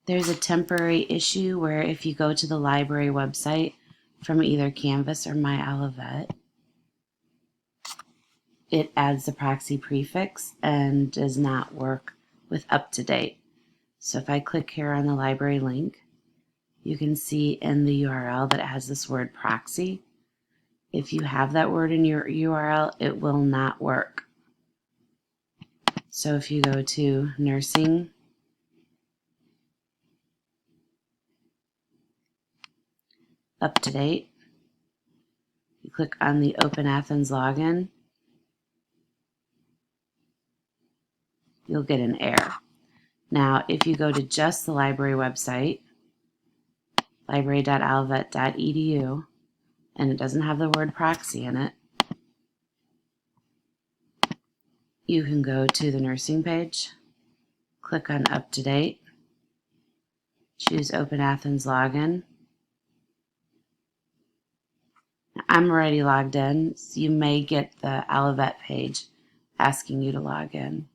There's a temporary issue where if you go to the library website from either Canvas or My Olivet, it adds the proxy prefix and does not work with UpToDate. So if I click here on the library link, you can see in the URL that it has this word proxy. If you have that word in your URL, it will not work. So if you go to nursing, UpToDate, you click on the Open Athens login, you'll get an error. Now, if you go to just the library website, library.olivet.edu, and it doesn't have the word proxy in it, you can go to the nursing page, click on UpToDate, choose Open Athens Login. I'm already logged in, so you may get the Olivet page asking you to log in.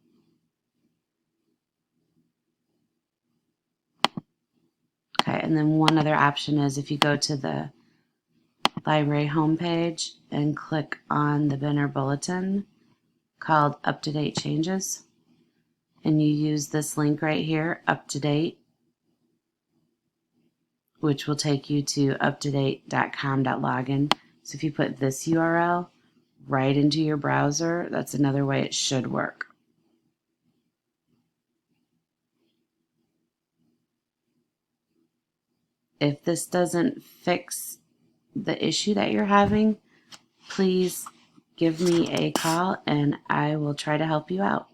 Okay, and then one other option is if you go to the library homepage and click on the banner bulletin called UpToDate Changes, and you use this link right here, UpToDate, which will take you to uptodate.com.login. So if you put this URL right into your browser, that's another way it should work. If this doesn't fix the issue that you're having, please give me a call and I will try to help you out.